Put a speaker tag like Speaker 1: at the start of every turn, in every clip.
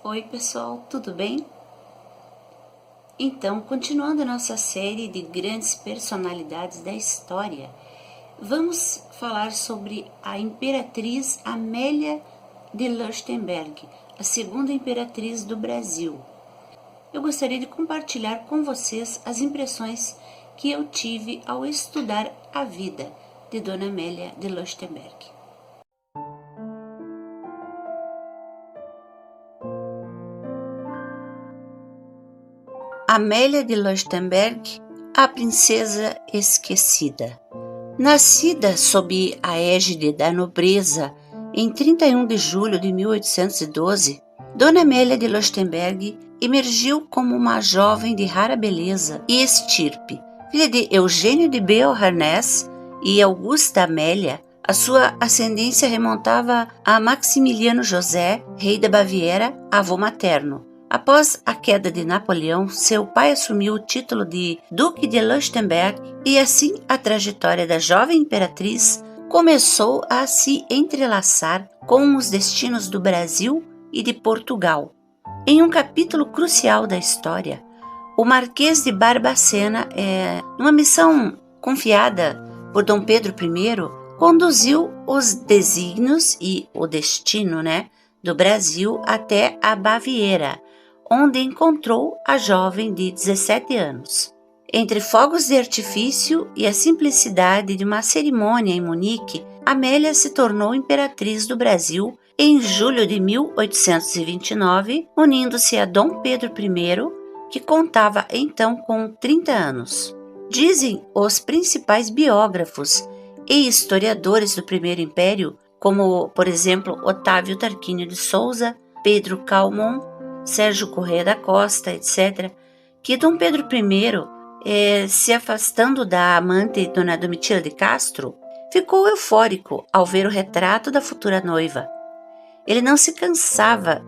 Speaker 1: Oi pessoal, tudo bem? Então, continuando a nossa série de grandes personalidades da história, vamos falar sobre a Imperatriz Amélia de Leuchtenberg, a segunda imperatriz do Brasil. Eu gostaria de compartilhar com vocês as impressões que eu tive ao estudar a vida de Dona Amélia de Leuchtenberg. Amélia de Leuchtenberg, a princesa esquecida. Nascida sob a égide da nobreza em 31 de julho de 1812, Dona Amélia de Leuchtenberg emergiu como uma jovem de rara beleza e estirpe. Filha de Eugênio de Beauharnais e Augusta Amélia, a sua ascendência remontava a Maximiliano José, rei da Baviera, avô materno. Após a queda de Napoleão, seu pai assumiu o título de Duque de Leuchtenberg e assim a trajetória da jovem imperatriz começou a se entrelaçar com os destinos do Brasil e de Portugal. Em um capítulo crucial da história, o Marquês de Barbacena, numa missão confiada por Dom Pedro I, conduziu os desígnios e o destino, do Brasil até a Baviera, onde encontrou a jovem de 17 anos. Entre fogos de artifício e a simplicidade de uma cerimônia em Munique, Amélia se tornou imperatriz do Brasil em julho de 1829, unindo-se a Dom Pedro I, que contava então com 30 anos. Dizem os principais biógrafos e historiadores do Primeiro Império, como, por exemplo, Otávio Tarquínio de Souza, Pedro Calmon, Sérgio Corrêa da Costa, etc., que Dom Pedro I, se afastando da amante Dona Domitila de Castro, ficou eufórico ao ver o retrato da futura noiva. Ele não se cansava,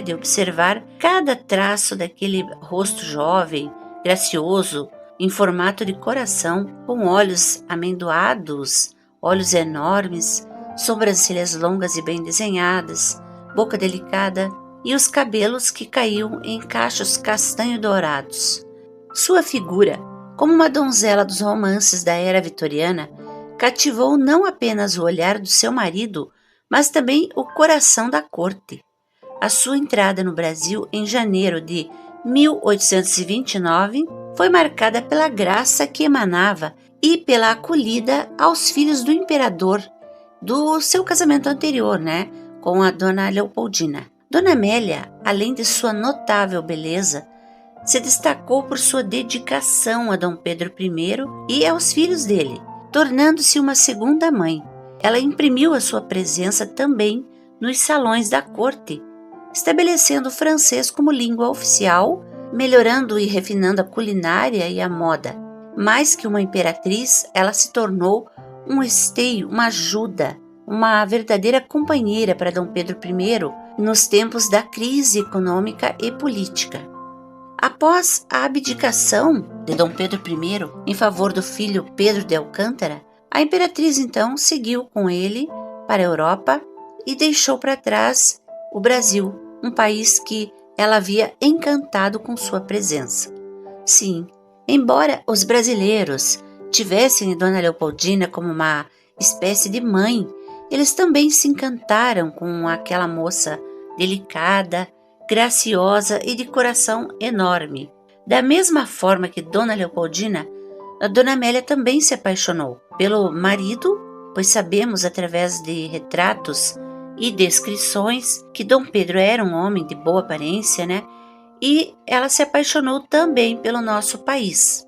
Speaker 1: de observar cada traço daquele rosto jovem, gracioso, em formato de coração, com olhos amendoados, olhos enormes, sobrancelhas longas e bem desenhadas, boca delicada, e os cabelos que caíam em cachos castanho-dourados. Sua figura, como uma donzela dos romances da era vitoriana, cativou não apenas o olhar do seu marido, mas também o coração da corte. A sua entrada no Brasil em janeiro de 1829 foi marcada pela graça que emanava e pela acolhida aos filhos do imperador do seu casamento anterior, com a Dona Leopoldina. Dona Amélia, além de sua notável beleza, se destacou por sua dedicação a Dom Pedro I e aos filhos dele, tornando-se uma segunda mãe. Ela imprimiu a sua presença também nos salões da corte, estabelecendo o francês como língua oficial, melhorando e refinando a culinária e a moda. Mais que uma imperatriz, ela se tornou um esteio, uma ajuda, uma verdadeira companheira para Dom Pedro I nos tempos da crise econômica e política. Após a abdicação de Dom Pedro I em favor do filho Pedro de Alcântara, a imperatriz então seguiu com ele para a Europa e deixou para trás o Brasil, um país que ela havia encantado com sua presença. Sim, embora os brasileiros tivessem Dona Leopoldina como uma espécie de mãe, eles também se encantaram com aquela moça delicada, graciosa e de coração enorme. Da mesma forma que Dona Leopoldina, a Dona Amélia também se apaixonou pelo marido, pois sabemos através de retratos e descrições que Dom Pedro era um homem de boa aparência, e ela se apaixonou também pelo nosso país.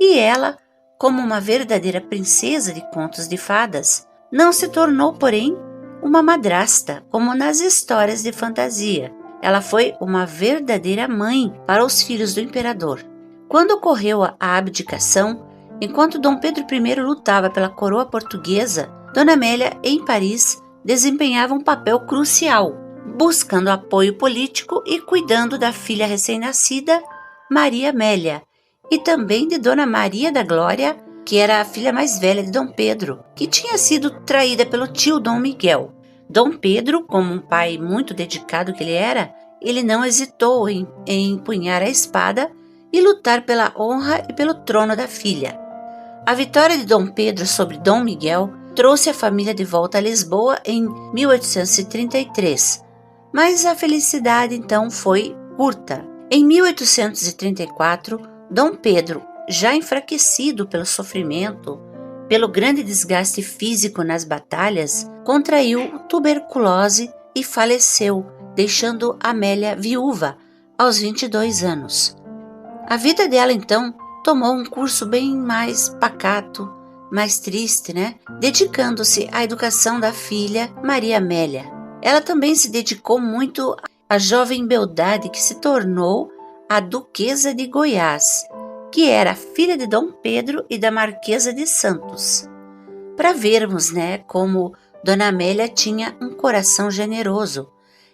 Speaker 1: E ela, como uma verdadeira princesa de contos de fadas, não se tornou, porém, uma madrasta, como nas histórias de fantasia. Ela foi uma verdadeira mãe para os filhos do imperador. Quando ocorreu a abdicação, enquanto Dom Pedro I lutava pela coroa portuguesa, Dona Amélia, em Paris, desempenhava um papel crucial, buscando apoio político e cuidando da filha recém-nascida, Maria Amélia, e também de Dona Maria da Glória, que era a filha mais velha de Dom Pedro, que tinha sido traída pelo tio Dom Miguel. Dom Pedro, como um pai muito dedicado que ele era, ele não hesitou em empunhar a espada e lutar pela honra e pelo trono da filha. A vitória de Dom Pedro sobre Dom Miguel trouxe a família de volta a Lisboa em 1833, mas a felicidade então foi curta. Em 1834, Dom Pedro, já enfraquecido pelo sofrimento, pelo grande desgaste físico nas batalhas, contraiu tuberculose e faleceu, deixando Amélia viúva aos 22 anos. A vida dela, então, tomou um curso bem mais pacato, mais triste, Dedicando-se à educação da filha Maria Amélia. Ela também se dedicou muito à jovem beldade que se tornou a Duquesa de Goiás, que era filha de Dom Pedro e da Marquesa de Santos. Para vermos, como Dona Amélia tinha um coração generoso.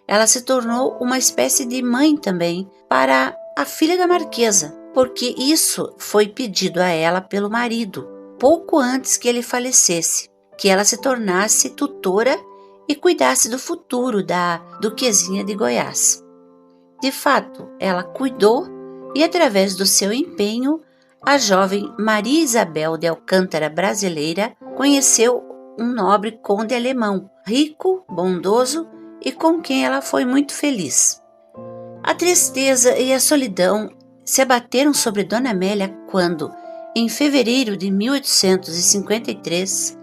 Speaker 1: Ela se tornou uma espécie de mãe também para a filha da Marquesa, porque isso foi pedido a ela pelo marido, pouco antes que ele falecesse, que ela se tornasse tutora e cuidasse do futuro da Duquesinha de Goiás. De fato, ela cuidou e, através do seu empenho, a jovem Maria Isabel de Alcântara brasileira conheceu um nobre conde alemão, rico, bondoso e com quem ela foi muito feliz. A tristeza e a solidão se abateram sobre Dona Amélia quando, em fevereiro de 1853,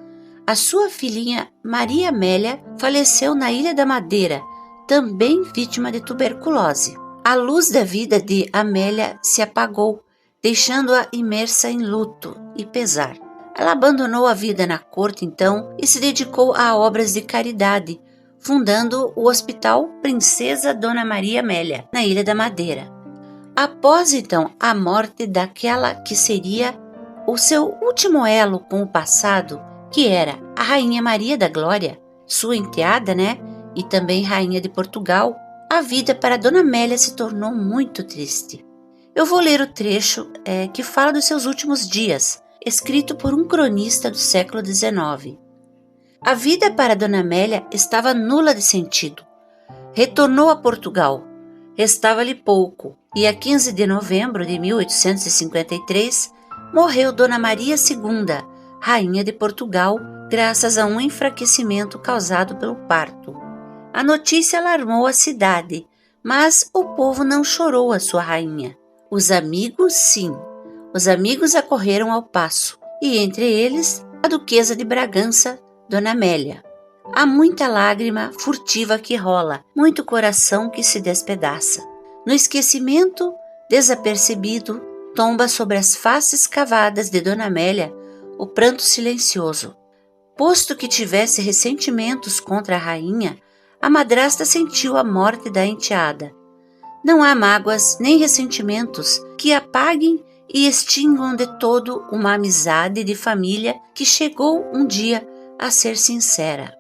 Speaker 1: a sua filhinha Maria Amélia faleceu na Ilha da Madeira, também vítima de tuberculose. A luz da vida de Amélia se apagou, deixando-a imersa em luto e pesar. Ela abandonou a vida na corte, então, e se dedicou a obras de caridade, fundando o Hospital Princesa Dona Maria Amélia, na Ilha da Madeira. Após, então, a morte daquela que seria o seu último elo com o passado, que era a Rainha Maria da Glória, sua enteada, e também Rainha de Portugal, a vida para Dona Amélia se tornou muito triste. Eu vou ler o trecho que fala dos seus últimos dias, escrito por um cronista do século XIX. A vida para Dona Amélia estava nula de sentido. Retornou a Portugal. Restava-lhe pouco, e a 15 de novembro de 1853 morreu Dona Maria II, Rainha de Portugal, graças a um enfraquecimento causado pelo parto. A notícia alarmou a cidade, mas o povo não chorou a sua rainha. Os amigos, sim. Os amigos acorreram ao passo, e entre eles a Duquesa de Bragança, Dona Amélia. Há muita lágrima furtiva que rola, muito coração que se despedaça. No esquecimento, desapercebido, tomba sobre as faces cavadas de Dona Amélia o pranto silencioso. Posto que tivesse ressentimentos contra a rainha, a madrasta sentiu a morte da enteada. Não há mágoas nem ressentimentos que apaguem e extinguam de todo uma amizade de família que chegou um dia a ser sincera.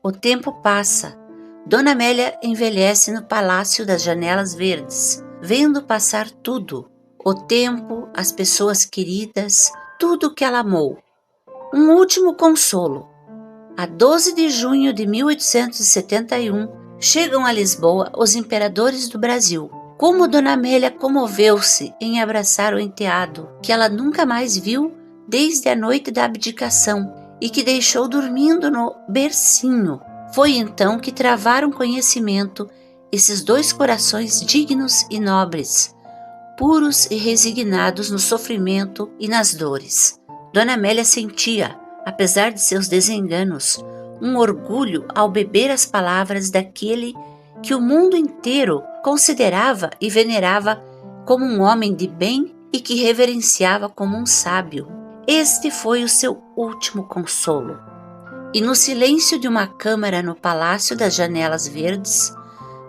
Speaker 1: O tempo passa. Dona Amélia envelhece no Palácio das Janelas Verdes, vendo passar tudo. O tempo, as pessoas queridas, tudo que ela amou. Um último consolo. A 12 de junho de 1871, chegam a Lisboa os imperadores do Brasil. Como Dona Amélia comoveu-se em abraçar o enteado, que ela nunca mais viu desde a noite da abdicação e que deixou dormindo no bercinho. Foi então que travaram conhecimento esses dois corações dignos e nobres, puros e resignados no sofrimento e nas dores. Dona Amélia sentia, apesar de seus desenganos, um orgulho ao beber as palavras daquele que o mundo inteiro considerava e venerava como um homem de bem e que reverenciava como um sábio. Este foi o seu último consolo. E no silêncio de uma câmara no Palácio das Janelas Verdes,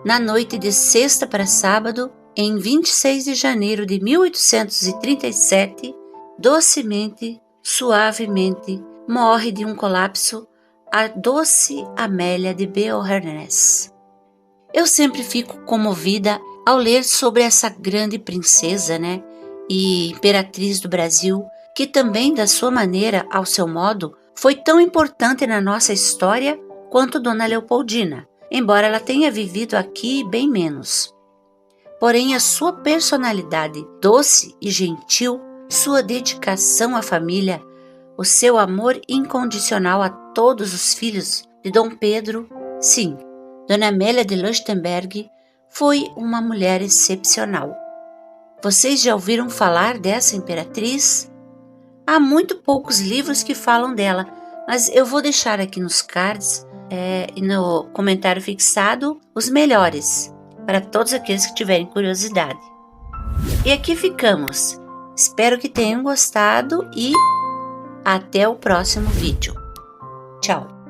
Speaker 1: na noite de sexta para sábado, em 26 de janeiro de 1837, docemente, suavemente, morre de um colapso a doce Amélia de Beauharnais. Eu sempre fico comovida ao ler sobre essa grande princesa, e imperatriz do Brasil, que também, da sua maneira, ao seu modo, foi tão importante na nossa história quanto Dona Leopoldina. embora ela tenha vivido aqui bem menos. Porém, a sua personalidade doce e gentil, sua dedicação à família, o seu amor incondicional a todos os filhos de Dom Pedro, sim, Dona Amélia de Leuchtenberg foi uma mulher excepcional. Vocês já ouviram falar dessa imperatriz? Há muito poucos livros que falam dela, mas eu vou deixar aqui nos cards e no comentário fixado os melhores, para todos aqueles que tiverem curiosidade. E aqui ficamos. Espero que tenham gostado e até o próximo vídeo. Tchau!